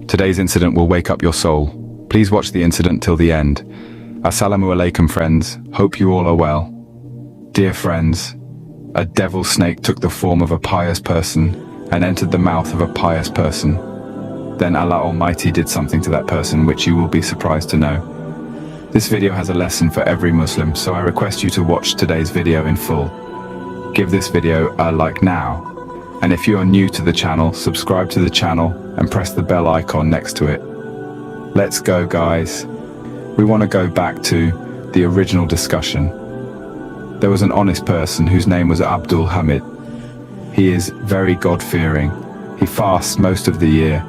Today's incident will wake up your soul. Please watch the incident till the end. Assalamu alaikum, friends. Hope you all are well. Dear friends, a devil snake took the form of a pious person and entered the mouth of a pious person. Then Allah Almighty did something to that person which you will be surprised to know. This video has a lesson for every Muslim, so I request you to watch today's video in full. Give this video a like now, and if you are new to the channel, subscribe to the channel and press the bell icon next to it. Let's go, guys. We want to go back to the original discussion. There was an honest person whose name was Abdul Hamid. He is very God-fearing. He fasts most of the year,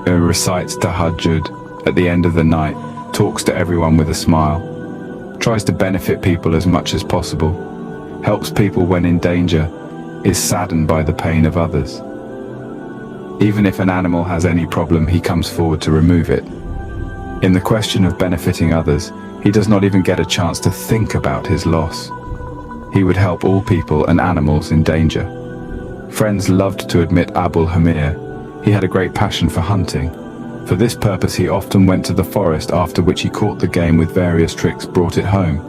recites Tahajjud at the end of the night, talks to everyone with a smile, tries to benefit people as much as possible, helps people when in danger, is saddened by the pain of others. Even if an animal has any problem, he comes forward to remove it. In the question of benefiting others, he does not even get a chance to think about his loss. He would help all people and animals in danger. Friends loved to admit Abul Hamir. He had a great passion for hunting. For this purpose he often went to the forest, after which he caught the game with various tricks, brought it home.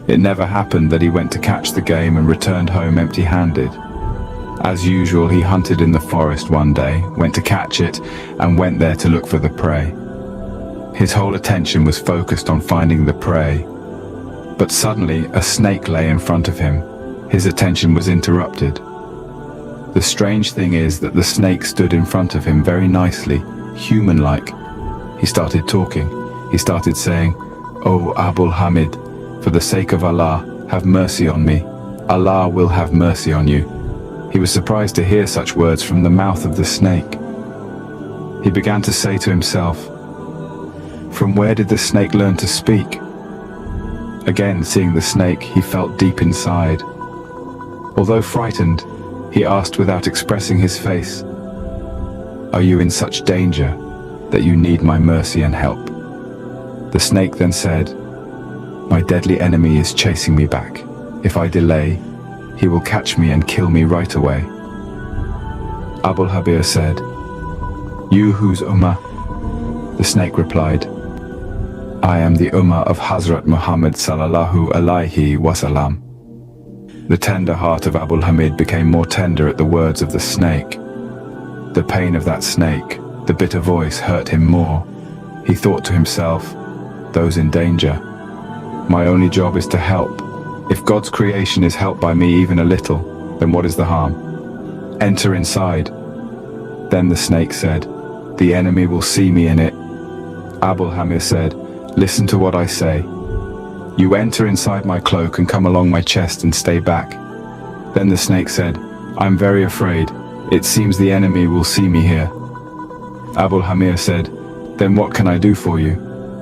It never happened that he went to catch the game and returned home empty-handed. As usual, he hunted in the forest one day, went to catch it, and went there to look for the prey. His whole attention was focused on finding the prey. But suddenly, a snake lay in front of him. His attention was interrupted. The strange thing is that the snake stood in front of him very nicely, human-like. He started talking. He started saying, "Oh, Abul Hamid, for the sake of Allah, have mercy on me. Allah will have mercy on you." He was surprised to hear such words from the mouth of the snake. He began to say to himself, "From where did the snake learn to speak?" Again, seeing the snake, he felt deep inside. Although frightened, he asked without expressing his face, "Are you in such danger that you need my mercy and help?" The snake then said, "My deadly enemy is chasing me back. If I delay, he will catch me and kill me right away." Abul Habir said, "You whose ummah?" The snake replied, "I am the ummah of Hazrat Muhammad sallallahu alaihi wasallam." The tender heart of Abul Hamid became more tender at the words of the snake. The pain of that snake, the bitter voice, hurt him more. He thought to himself, "Those in danger. My only job is to help. If God's creation is helped by me even a little, then what is the harm? Enter inside." Then the snake said, "The enemy will see me in it." Abul Hamir said, "Listen to what I say. You enter inside my cloak and come along my chest and stay back." Then the snake said, "I'm very afraid. It seems the enemy will see me here." Abul Hamir said, "Then what can I do for you?"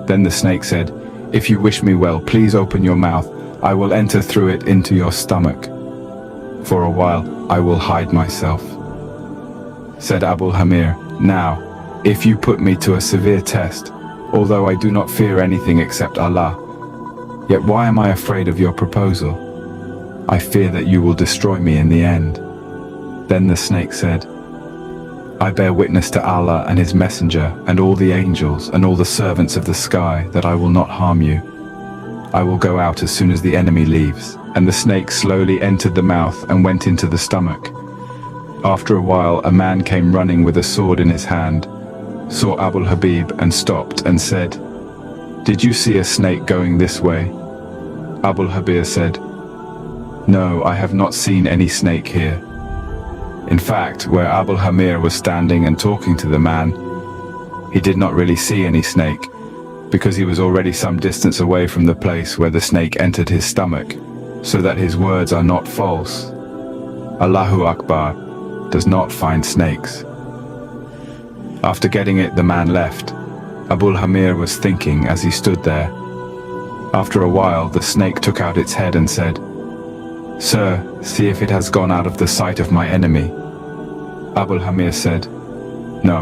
Then the snake said, "If you wish me well, please open your mouth. I will enter through it into your stomach. For a while, I will hide myself." Said Abul Hamir, "Now, if you put me to a severe test, although I do not fear anything except Allah, yet why am I afraid of your proposal? I fear that you will destroy me in the end." Then the snake said, "I bear witness to Allah and His Messenger and all the angels and all the servants of the sky that I will not harm you. I will go out as soon as the enemy leaves." And the snake slowly entered the mouth and went into the stomach. After a while, a man came running with a sword in his hand, saw Abul Habib and stopped and said, "Did you see a snake going this way?" Abul Habir said, "No, I have not seen any snake here." In fact, where Abul Hamir was standing and talking to the man, he did not really see any snake, because he was already some distance away from the place where the snake entered his stomach, so that his words are not false. Allahu Akbar does not find snakes. After getting it, the man left. Abul Hamir was thinking as he stood there. After a while, the snake took out its head and said, "Sir, see if it has gone out of the sight of my enemy." Abul Hamir said, "No,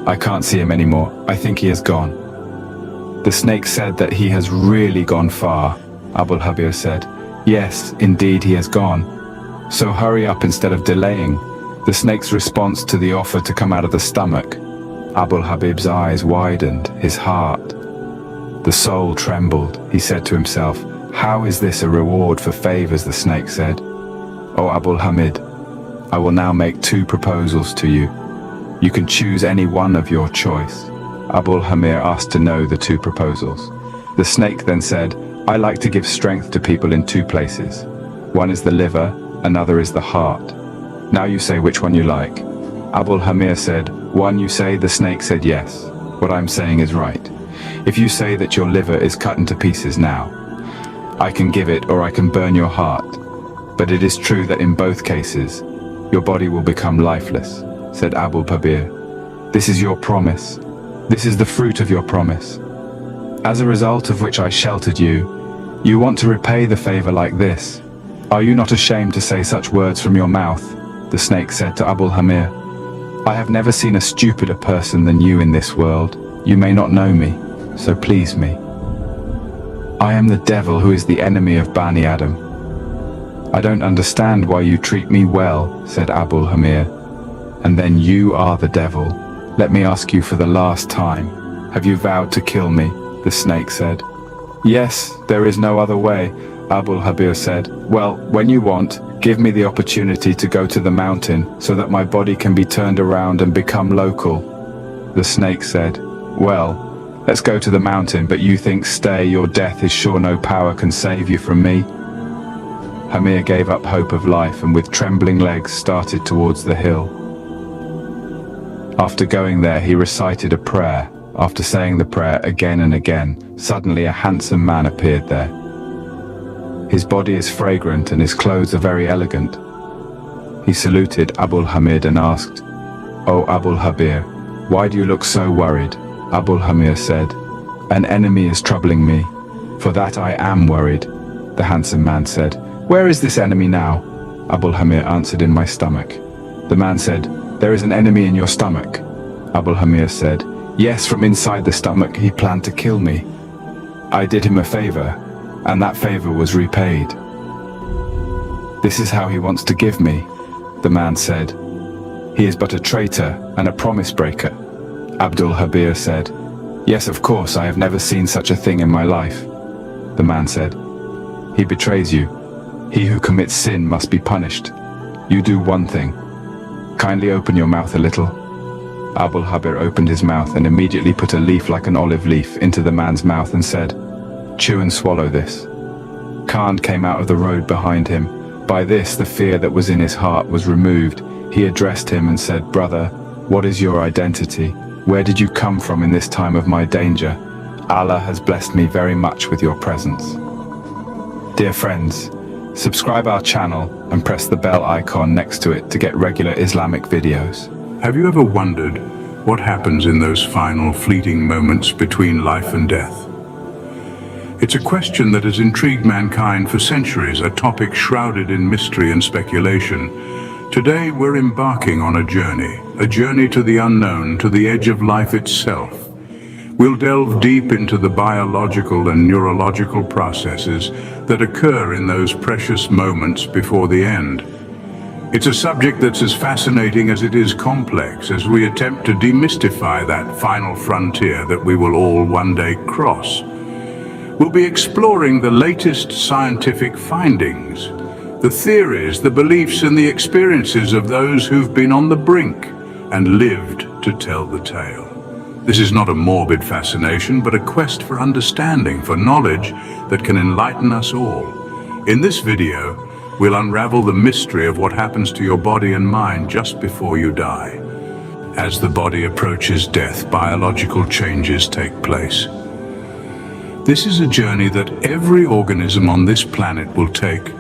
I can't see him anymore. I think he has gone." The snake said that he has really gone far. Abul Habir said, "Yes, indeed he has gone. So hurry up instead of delaying." The snake's response to the offer to come out of the stomach Abul Habib's eyes widened, his heart. The soul trembled. He said to himself, "How is this a reward for favors?" The snake said. "O Abul Hamid, I will now make two proposals to you. You can choose any one of your choice." Abul Hamir asked to know the two proposals. The snake then said, "I like to give strength to people in two places. One is the liver, another is the heart. Now you say which one you like." Abul Hamir said, "One you say." The snake said, "Yes, what I'm saying is right. If you say that your liver is cut into pieces now, I can give it or I can burn your heart. But it is true that in both cases, your body will become lifeless," said Abul Habir. "This is your promise. This is the fruit of your promise. As a result of which I sheltered you, you want to repay the favor like this. Are you not ashamed to say such words from your mouth?" The snake said to Abul Hamir, "I have never seen a stupider person than you in this world. You may not know me, so please me. I am the devil who is the enemy of Bani Adam." "I don't understand why you treat me well," said Abul Hamir. "And then you are the devil. Let me ask you for the last time. Have you vowed to kill me?" The snake said. "Yes, there is no other way," Abul Habir said. "Well, when you want, give me the opportunity to go to the mountain so that my body can be turned around and become local." The snake said, "Well, let's go to the mountain, but you think stay, your death is sure no power can save you from me." Hamir gave up hope of life and with trembling legs started towards the hill. After going there, he recited a prayer. After saying the prayer again and again, suddenly a handsome man appeared there. His body is fragrant and his clothes are very elegant. He saluted Abul Hamid and asked, "O Abul Habir, why do you look so worried?" Abul Hamir said, "An enemy is troubling me. For that I am worried." The handsome man said, "Where is this enemy now?" Abul Hamir answered, "In my stomach." The man said, "There is an enemy in your stomach?" Abul Hamir said, "Yes, from inside the stomach he planned to kill me. I did him a favor, and that favor was repaid. This is how he wants to give me." The man said, "He is but a traitor and a promise breaker." Abdul Habir said, "Yes, of course, I have never seen such a thing in my life." The man said, "He betrays you. He who commits sin must be punished. You do one thing. Kindly open your mouth a little." Abul Habir opened his mouth and immediately put a leaf like an olive leaf into the man's mouth and said, "Chew and swallow this." Khan came out of the road behind him. By this, the fear that was in his heart was removed. He addressed him and said, "Brother, what is your identity? Where did you come from in this time of my danger? Allah has blessed me very much with your presence." Dear friends, subscribe our channel and press the bell icon next to it to get regular Islamic videos. Have you ever wondered what happens in those final fleeting moments between life and death? It's a question that has intrigued mankind for centuries, a topic shrouded in mystery and speculation. Today we're embarking on a journey to the unknown, to the edge of life itself. We'll delve deep into the biological and neurological processes that occur in those precious moments before the end. It's a subject that's as fascinating as it is complex as we attempt to demystify that final frontier that we will all one day cross. We'll be exploring the latest scientific findings, the theories, the beliefs and the experiences of those who've been on the brink and lived to tell the tale. This is not a morbid fascination, but a quest for understanding, for knowledge that can enlighten us all. In this video, we'll unravel the mystery of what happens to your body and mind just before you die. As the body approaches death, biological changes take place. This is a journey that every organism on this planet will take,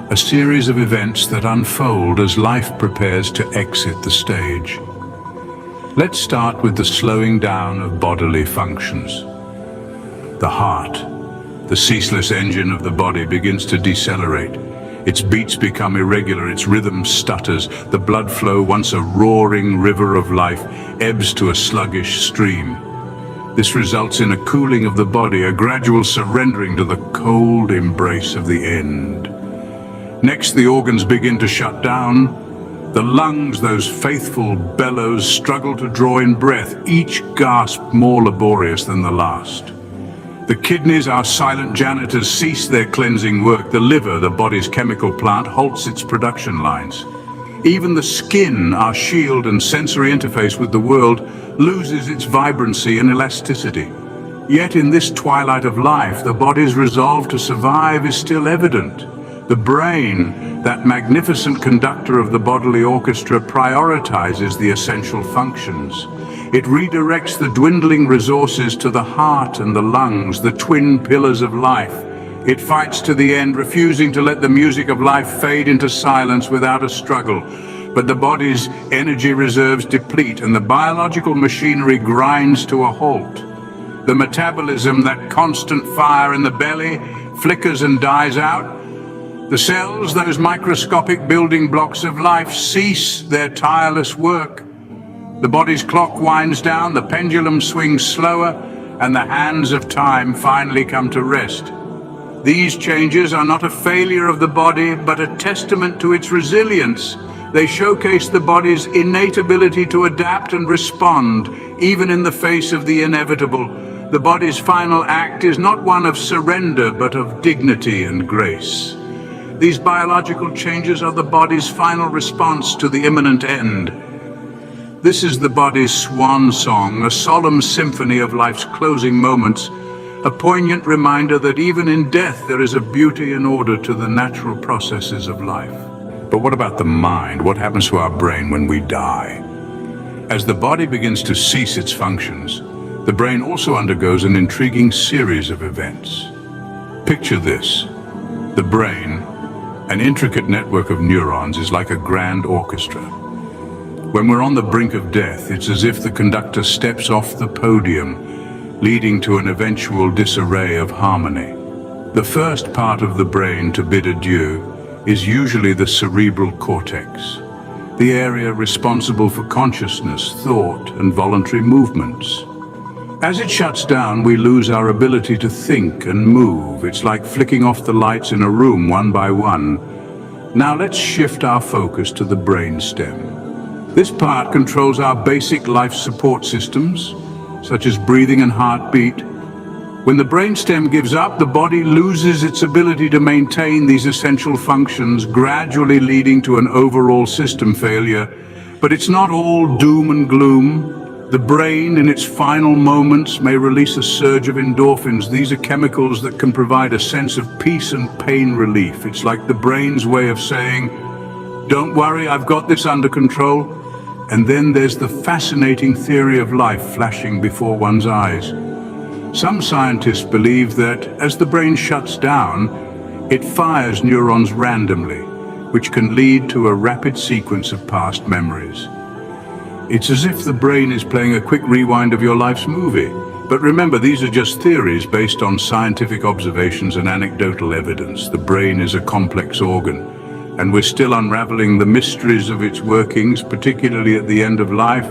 a series of events that unfold as life prepares to exit the stage. Let's start with the slowing down of bodily functions. The heart, the ceaseless engine of the body, begins to decelerate. Its beats become irregular, its rhythm stutters. The blood flow, once a roaring river of life, ebbs to a sluggish stream. This results in a cooling of the body, a gradual surrendering to the cold embrace of the end. Next, the organs begin to shut down. The lungs, those faithful bellows, struggle to draw in breath, each gasp more laborious than the last. The kidneys, our silent janitors, cease their cleansing work. The liver, the body's chemical plant, halts its production lines. Even the skin, our shield and sensory interface with the world, loses its vibrancy and elasticity. Yet in this twilight of life, the body's resolve to survive is still evident. The brain, that magnificent conductor of the bodily orchestra, prioritizes the essential functions. It redirects the dwindling resources to the heart and the lungs, the twin pillars of life. It fights to the end, refusing to let the music of life fade into silence without a struggle. But the body's energy reserves deplete and the biological machinery grinds to a halt. The metabolism, that constant fire in the belly, flickers and dies out. The cells, those microscopic building blocks of life, cease their tireless work. The body's clock winds down, the pendulum swings slower, and the hands of time finally come to rest. These changes are not a failure of the body, but a testament to its resilience. They showcase the body's innate ability to adapt and respond, even in the face of the inevitable. The body's final act is not one of surrender, but of dignity and grace. These biological changes are the body's final response to the imminent end. This is the body's swan song, a solemn symphony of life's closing moments, a poignant reminder that even in death there is a beauty and order to the natural processes of life. But what about the mind? What happens to our brain when we die? As the body begins to cease its functions, the brain also undergoes an intriguing series of events. Picture this. The brain, an intricate network of neurons, is like a grand orchestra. When we're on the brink of death, it's as if the conductor steps off the podium, leading to an eventual disarray of harmony. The first part of the brain to bid adieu is usually the cerebral cortex, the area responsible for consciousness, thought, and voluntary movements. As it shuts down, we lose our ability to think and move. It's like flicking off the lights in a room one by one. Now let's shift our focus to the brainstem. This part controls our basic life support systems, such as breathing and heartbeat. When the brainstem gives up, the body loses its ability to maintain these essential functions, gradually leading to an overall system failure. But it's not all doom and gloom. The brain, in its final moments, may release a surge of endorphins. These are chemicals that can provide a sense of peace and pain relief. It's like the brain's way of saying, "Don't worry, I've got this under control." And then there's the fascinating theory of life flashing before one's eyes. Some scientists believe that as the brain shuts down, it fires neurons randomly, which can lead to a rapid sequence of past memories. It's as if the brain is playing a quick rewind of your life's movie. But remember, these are just theories based on scientific observations and anecdotal evidence. The brain is a complex organ, and we're still unraveling the mysteries of its workings, particularly at the end of life.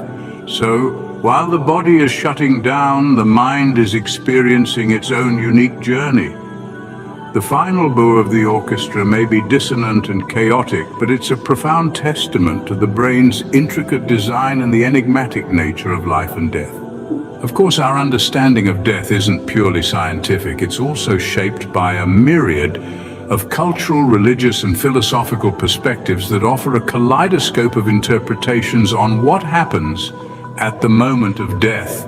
So, while the body is shutting down, the mind is experiencing its own unique journey. The final bow of the orchestra may be dissonant and chaotic, but it's a profound testament to the brain's intricate design and the enigmatic nature of life and death. Of course, our understanding of death isn't purely scientific. It's also shaped by a myriad of cultural, religious, and philosophical perspectives that offer a kaleidoscope of interpretations on what happens at the moment of death.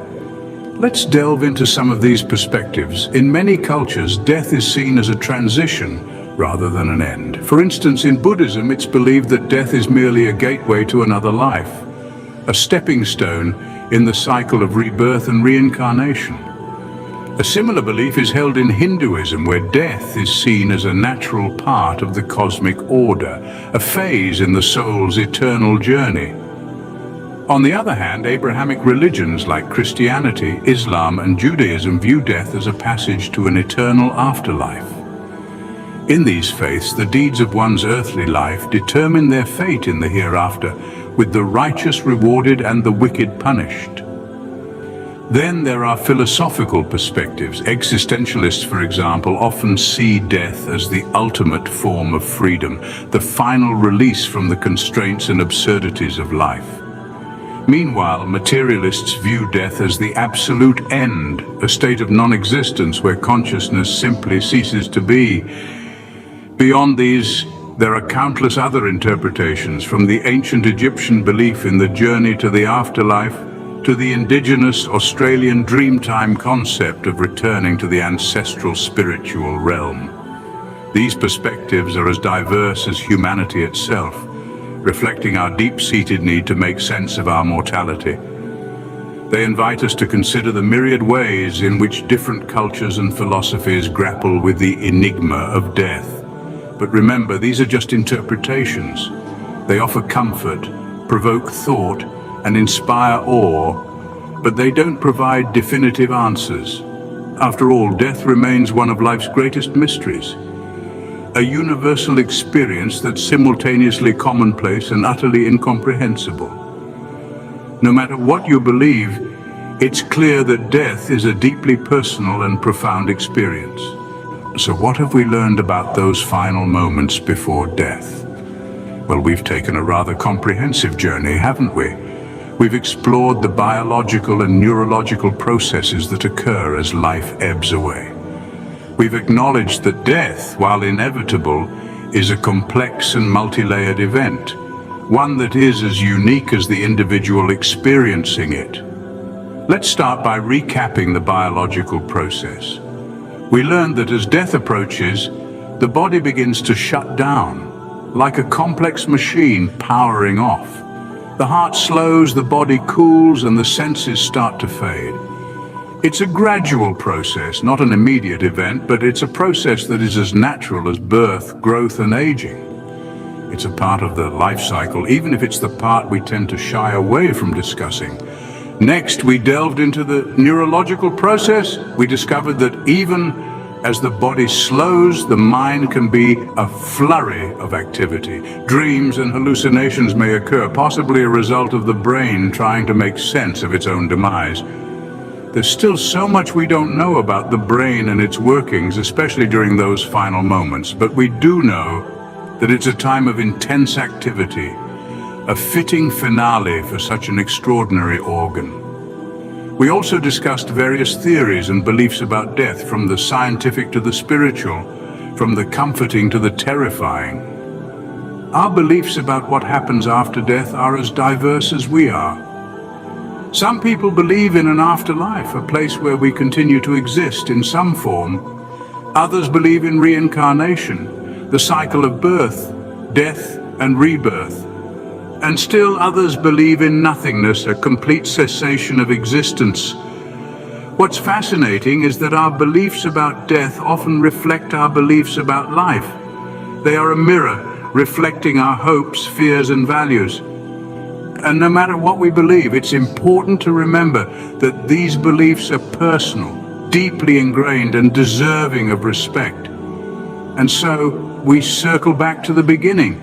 Let's delve into some of these perspectives. In many cultures, death is seen as a transition rather than an end. For instance, in Buddhism, it's believed that death is merely a gateway to another life, a stepping stone in the cycle of rebirth and reincarnation. A similar belief is held in Hinduism, where death is seen as a natural part of the cosmic order, a phase in the soul's eternal journey. On the other hand, Abrahamic religions like Christianity, Islam, and Judaism view death as a passage to an eternal afterlife. In these faiths, the deeds of one's earthly life determine their fate in the hereafter, with the righteous rewarded and the wicked punished. Then there are philosophical perspectives. Existentialists, for example, often see death as the ultimate form of freedom, the final release from the constraints and absurdities of life. Meanwhile, materialists view death as the absolute end, a state of non-existence where consciousness simply ceases to be. Beyond these, there are countless other interpretations, from the ancient Egyptian belief in the journey to the afterlife, to the indigenous Australian Dreamtime concept of returning to the ancestral spiritual realm. These perspectives are as diverse as humanity itself, reflecting our deep-seated need to make sense of our mortality. They invite us to consider the myriad ways in which different cultures and philosophies grapple with the enigma of death. But remember, these are just interpretations. They offer comfort, provoke thought, and inspire awe, but they don't provide definitive answers. After all, death remains one of life's greatest mysteries, a universal experience that's simultaneously commonplace and utterly incomprehensible. No matter what you believe, it's clear that death is a deeply personal and profound experience. So what have we learned about those final moments before death? Well, we've taken a rather comprehensive journey, haven't we? We've explored the biological and neurological processes that occur as life ebbs away. We've acknowledged that death, while inevitable, is a complex and multi-layered event, one that is as unique as the individual experiencing it. Let's start by recapping the biological process. We learned that as death approaches, the body begins to shut down, like a complex machine powering off. The heart slows, the body cools, and the senses start to fade. It's a gradual process, not an immediate event, but it's a process that is as natural as birth, growth, and aging. It's a part of the life cycle, even if it's the part we tend to shy away from discussing. Next, we delved into the neurological process. We discovered that even as the body slows, the mind can be a flurry of activity. Dreams and hallucinations may occur, possibly a result of the brain trying to make sense of its own demise. There's still so much we don't know about the brain and its workings, especially during those final moments, but we do know that it's a time of intense activity, a fitting finale for such an extraordinary organ. We also discussed various theories and beliefs about death, from the scientific to the spiritual, from the comforting to the terrifying. Our beliefs about what happens after death are as diverse as we are. Some people believe in an afterlife, a place where we continue to exist in some form. Others believe in reincarnation, the cycle of birth, death, and rebirth. And still others believe in nothingness, a complete cessation of existence. What's fascinating is that our beliefs about death often reflect our beliefs about life. They are a mirror, reflecting our hopes, fears, and values. And no matter what we believe, it's important to remember that these beliefs are personal, deeply ingrained, and deserving of respect. And so we circle back to the beginning,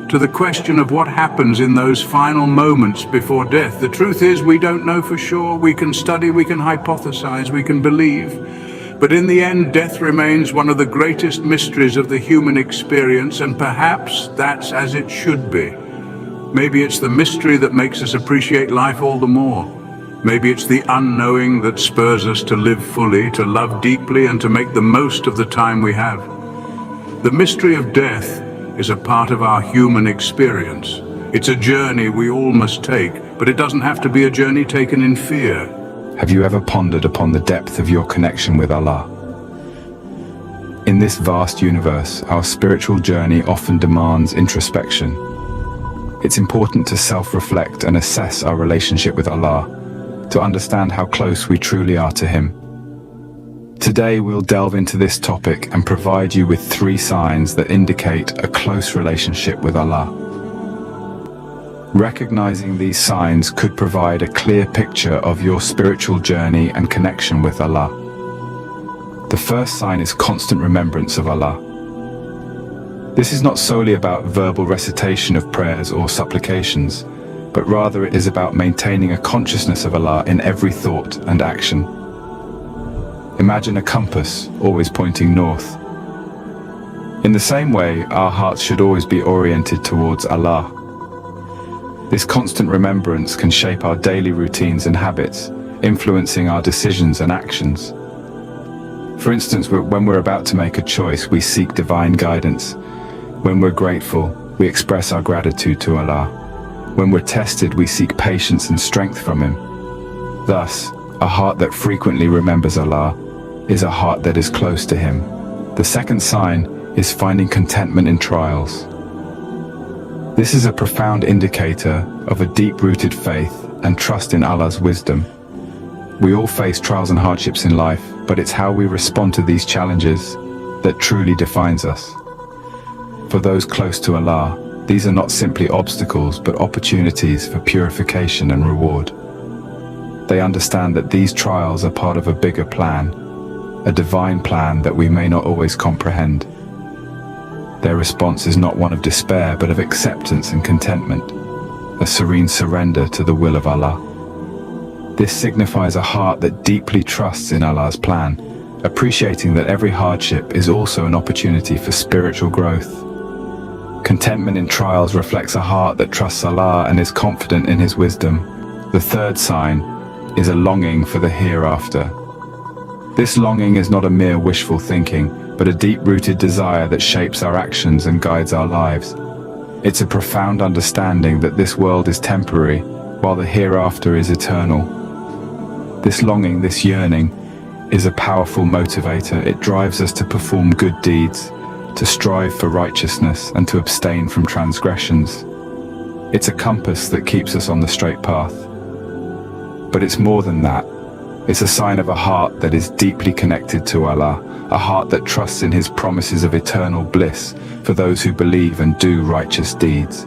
to the question of what happens in those final moments before death. The truth is, we don't know for sure. We can study, we can hypothesize, we can believe. But in the end, death remains one of the greatest mysteries of the human experience, and perhaps that's as it should be. Maybe it's the mystery that makes us appreciate life all the more. Maybe it's the unknowing that spurs us to live fully, to love deeply, and to make the most of the time we have. The mystery of death is a part of our human experience. It's a journey we all must take, but it doesn't have to be a journey taken in fear. Have you ever pondered upon the depth of your connection with Allah? In this vast universe, our spiritual journey often demands introspection. It's important to self-reflect and assess our relationship with Allah, to understand how close we truly are to Him. Today we'll delve into this topic and provide you with 3 signs that indicate a close relationship with Allah. Recognizing these signs could provide a clear picture of your spiritual journey and connection with Allah. The first sign is constant remembrance of Allah. This is not solely about verbal recitation of prayers or supplications. but rather it is about maintaining a consciousness of Allah in every thought and action. Imagine a compass always pointing north. In the same way, our hearts should always be oriented towards Allah. This constant remembrance can shape our daily routines and habits, influencing our decisions and actions. For instance, when we're about to make a choice, we seek divine guidance. When we're grateful, we express our gratitude to Allah. When we're tested, we seek patience and strength from Him. Thus, a heart that frequently remembers Allah is a heart that is close to Him. The second sign is finding contentment in trials. This is a profound indicator of a deep-rooted faith and trust in Allah's wisdom. We all face trials and hardships in life, but it's how we respond to these challenges that truly defines us. For those close to Allah, these are not simply obstacles, but opportunities for purification and reward. They understand that these trials are part of a bigger plan, a divine plan that we may not always comprehend. Their response is not one of despair, but of acceptance and contentment, a serene surrender to the will of Allah. This signifies a heart that deeply trusts in Allah's plan, appreciating that every hardship is also an opportunity for spiritual growth. Contentment in trials reflects a heart that trusts Allah and is confident in His wisdom. The third sign is a longing for the hereafter. This longing is not a mere wishful thinking, but a deep-rooted desire that shapes our actions and guides our lives. It's a profound understanding that this world is temporary, while the hereafter is eternal. This longing, this yearning, is a powerful motivator. It drives us to perform good deeds, to strive for righteousness, and to abstain from transgressions. It's a compass that keeps us on the straight path. But it's more than that. It's a sign of a heart that is deeply connected to Allah, a heart that trusts in His promises of eternal bliss for those who believe and do righteous deeds.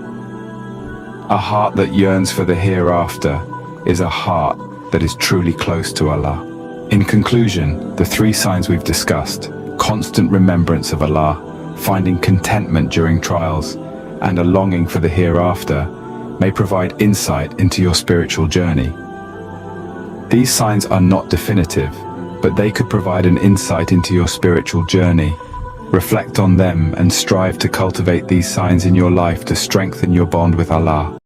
A heart that yearns for the hereafter is a heart that is truly close to Allah. In conclusion, the three signs we've discussed, constant remembrance of Allah, finding contentment during trials, and a longing for the hereafter, may provide insight into your spiritual journey. These signs are not definitive, but they could provide an insight into your spiritual journey. Reflect on them and strive to cultivate these signs in your life to strengthen your bond with Allah.